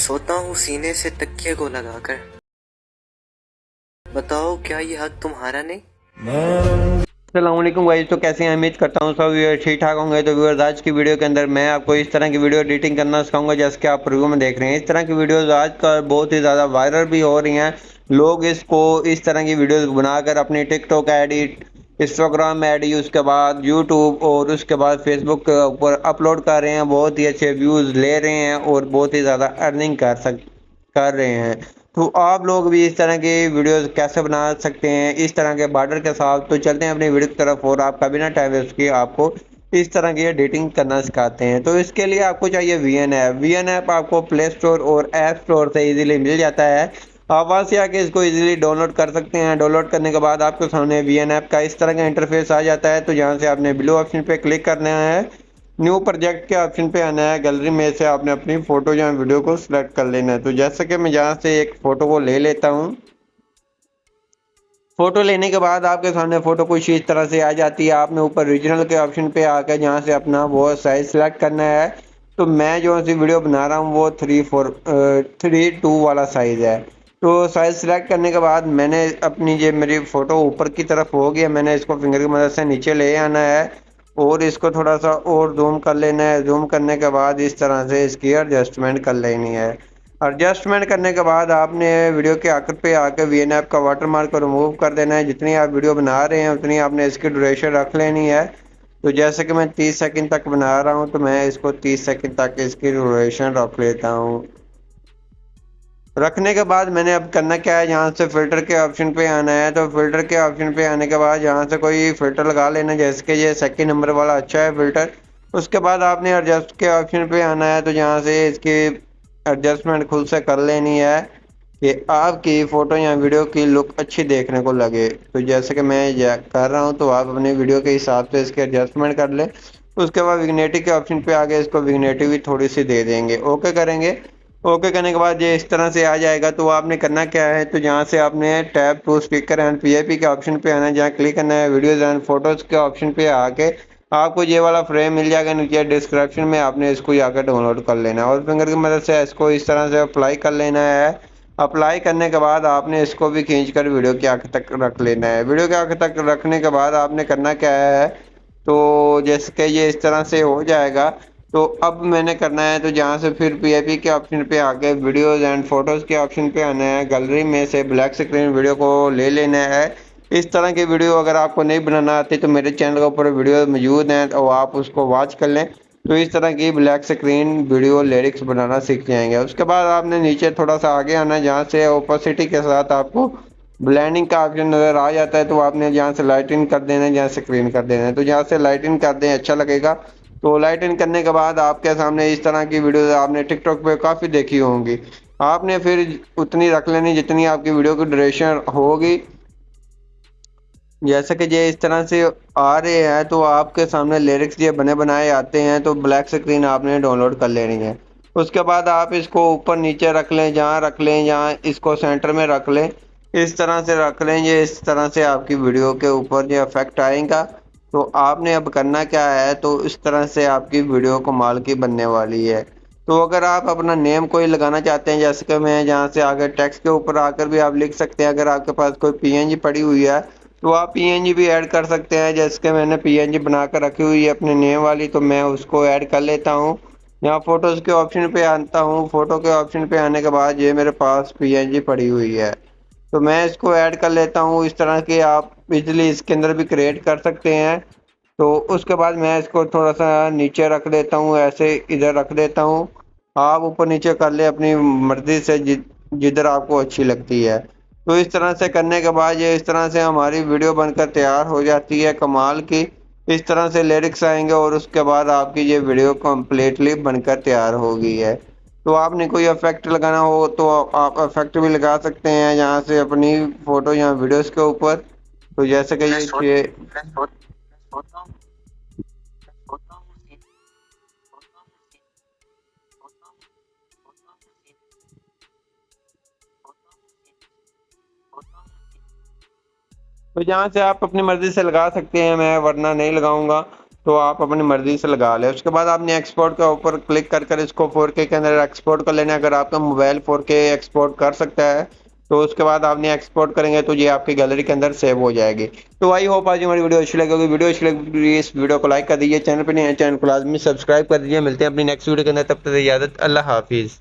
सोता हूँ सीने से तकिए को लगाकर। बताओ क्या ये हक तुम्हारा नहीं? अस्सलामुअलैकुम गाइस। तो कैसे हैं? उम्मीद करता हूँ सब व्यूअर ठीक ठाक होंगे। तो व्यूअर्स, आज की वीडियो के अंदर मैं आपको इस तरह की वीडियो एडिटिंग करना सिखाऊंगा जैसे कि आप प्रीव्यू में देख रहे हैं। इस तरह की वीडियोस आजकल बहुत ही ज़्यादा वायरल भी हो रही हैं। लोग इसको इस तरह की वीडियोस बनाकर अपनी टिकटॉक आईडी, इंस्टाग्राम आईडी, उसके बाद यूट्यूब और उसके बाद फेसबुक के ऊपर अपलोड कर रहे हैं। बहुत ही अच्छे व्यूज़ ले रहे हैं और बहुत ही ज़्यादा अर्निंग कर रहे हैं। तो आप लोग भी इस तरह की वीडियोस कैसे बना सकते हैं इस तरह के बॉर्डर के साथ? तो चलते हैं अपनी वीडियो की तरफ और आपका बिना टाइम वेस्ट किए आपको इस तरह की एडिटिंग करना सिखाते हैं। तो इसके लिए आपको चाहिए वीएन ऐप। वीएन ऐप आपको प्ले स्टोर और ऐप स्टोर से इजीली मिल जाता है। आप वहाँ से आके इसको इजीली डाउनलोड कर सकते हैं। डाउनलोड करने के बाद आपके सामने वीएन ऐप का इस तरह का इंटरफेस आ जाता है। तो यहाँ से आपने ब्लू ऑप्शन पे क्लिक करना है, न्यू प्रोजेक्ट के ऑप्शन पे आना है, गैलरी में से आपने अपनी फोटो या वीडियो को सिलेक्ट कर लेना है। तो जैसे कि मैं यहाँ से एक फोटो को ले लेता हूँ। फोटो लेने के बाद आपके सामने फोटो कुछ इस तरह से आ जाती है। आपने ऊपर रीजनल के ऑप्शन पे आकर यहाँ से अपना वो साइज सिलेक्ट करना है। तो मैं जो सी वीडियो बना रहा हूँ वो 3:2 वाला साइज है। तो साइज सिलेक्ट करने के बाद मैंने अपनी जो मेरी फोटो ऊपर की तरफ हो गई है, मैंने इसको फिंगर की मदद से नीचे ले आना है और इसको थोड़ा सा और जूम कर लेना है। जूम करने के बाद इस तरह से इसकी एडजस्टमेंट कर लेनी है। एडजस्टमेंट करने के बाद आपने वीडियो के आखिर पे आकर वीएन ऐप का वाटरमार्क को रिमूव कर देना है। जितनी आप वीडियो बना रहे हैं उतनी आपने इसकी ड्यूरेशन रख लेनी है। तो जैसे कि मैं 30 सेकंड तक बना रहा हूं तो मैं इसको 30 सेकंड तक इसकी ड्यूरेशन रख लेता हूं। रखने के बाद मैंने अब करना क्या है, यहाँ से फिल्टर के ऑप्शन पे आना है। तो फिल्टर के ऑप्शन पे आने के बाद यहाँ से कोई फिल्टर लगा लेना, जैसे कि ये सेकंड नंबर वाला अच्छा है फिल्टर। उसके बाद आपने एडजस्ट के ऑप्शन पे आना है। तो यहाँ से इसकी एडजस्टमेंट खुद से कर लेनी है कि आपकी फ़ोटो या वीडियो की लुक अच्छी देखने को लगे। तो जैसे कि मैं कर रहा हूँ तो आप अपनी वीडियो के हिसाब से इसकी एडजस्टमेंट कर लें। उसके बाद विग्नेटिव के ऑप्शन पे आगे इसको विग्नेटिव भी थोड़ी सी दे देंगे। ओके करेंगे। ओके करने के बाद ये इस तरह से आ जाएगा। तो आपने करना क्या है, तो जहाँ से आपने tab to speaker and PIP के ऑप्शन पे आना है, जहाँ क्लिक करना है वीडियोज़ एंड फोटोज़ के ऑप्शन पे आके आपको ये वाला फ्रेम मिल जाएगा नीचे डिस्क्रिप्शन में। आपने इसको जाकर डाउनलोड कर लेना है और फिंगर की मदद से इसको इस तरह से अप्लाई कर लेना है। अप्लाई करने के बाद आपने इसको भी खींच कर वीडियो के आखिर तक रख लेना है। वीडियो के आखिर तक रखने के बाद आपने करना क्या है, तो जैसे कि ये इस तरह से हो जाएगा। तो अब मैंने करना है, तो जहाँ से फिर पीआईपी के ऑप्शन पे आके वीडियोज़ एंड फोटोज़ के ऑप्शन पे आना है। गैलरी में से ब्लैक स्क्रीन वीडियो को ले लेना है। इस तरह की वीडियो अगर आपको नहीं बनाना आती तो मेरे चैनल के ऊपर वीडियो मौजूद हैं, तो आप उसको वॉच कर लें। तो इस तरह की ब्लैक स्क्रीन वीडियो लिरिक्स बनाना सीख जाएंगे। उसके बाद आपने नीचे थोड़ा सा आगे आना है, जहाँ से ओपेसिटी के साथ आपको ब्लेंडिंग का ऑप्शन नज़र आ जाता है। तो आपने यहाँ से लाइटिंग कर देना है, यहाँ से स्क्रीन कर देना है। तो यहाँ से लाइटिंग कर दें, अच्छा लगेगा। तो लाइटिंग करने के बाद आपके सामने इस तरह की वीडियो आपने टिकटॉक पे काफ़ी देखी होंगी। आपने फिर उतनी रख लेनी जितनी आपकी वीडियो की ड्यूरेशन होगी। जैसे कि ये इस तरह से आ रहे हैं तो आपके सामने लिरिक्स ये बने बनाए आते हैं। तो ब्लैक स्क्रीन आपने डाउनलोड कर लेनी है। उसके बाद आप इसको ऊपर नीचे रख लें, जहाँ रख लें, जहाँ इसको सेंटर में रख लें, इस तरह से रख लें। ये इस तरह से आपकी वीडियो के ऊपर ये इफेक्ट आएगा। तो आपने अब करना क्या है, तो इस तरह से आपकी वीडियो कमाल की बनने वाली है। तो अगर आप अपना नेम कोई लगाना चाहते हैं, जैसे कि मैं जहाँ से आकर टेक्स्ट के ऊपर आकर भी आप लिख सकते हैं। अगर आपके पास कोई पीएनजी पड़ी हुई है तो आप पीएनजी भी ऐड कर सकते हैं। जैसे कि मैंने पीएनजी बनाकर रखी हुई है अपने नेम वाली, तो मैं उसको ऐड कर लेता हूँ। यहाँ फोटोज़ के ऑप्शन पे आता हूँ। फोटो के ऑप्शन पे आने के बाद ये मेरे पास पीएनजी पड़ी हुई है, तो मैं इसको ऐड कर लेता हूँ। इस तरह के आप इजली इसके अंदर भी क्रिएट कर सकते हैं। तो उसके बाद मैं इसको थोड़ा सा नीचे रख देता हूँ, ऐसे इधर रख देता हूँ। आप ऊपर नीचे कर ले अपनी मर्जी से, जिधर आपको अच्छी लगती है। तो इस तरह से करने के बाद ये इस तरह से हमारी वीडियो बनकर तैयार हो जाती है कमाल की। इस तरह से लिरिक्स आएंगे और उसके बाद आपकी ये वीडियो कम्प्लीटली बनकर तैयार हो गई है। तो आपने कोई इफेक्ट लगाना हो तो आप इफेक्ट भी लगा सकते हैं यहाँ से अपनी फोटो या वीडियोस के ऊपर। तो जैसे कि मैं सोता ये मैं सो, मैं सोता हूँ सोता हूँ सोता हूँ सोता हूँ सोता हूँ सोता हूँ। तो यहाँ से आप अपनी मर्जी से लगा सकते हैं, मैं वरना नहीं लगाऊंगा। तो आप अपनी मर्जी से लगा लें। उसके बाद आपने एक्सपोर्ट के ऊपर क्लिक कर इसको 4K के अंदर एक्सपोर्ट कर लेना है। अगर आपका मोबाइल 4K एक्सपोर्ट कर सकता है तो उसके बाद आपने एक्सपोर्ट करेंगे तो ये आपकी गैलरी के अंदर सेव हो जाएगी। तो आई होप आज हमारी वीडियो अच्छी लगेगी। वीडियो अच्छी लगी इस वीडियो को लाइक कर दीजिए, चैनल पर नहीं है चैनल को लाजमी सब्सक्राइब कर दीजिए। मिलते हैं अपनी नेक्स्ट वीडियो के अंदर, तब तक इजाजत, अल्लाह हाफिज़।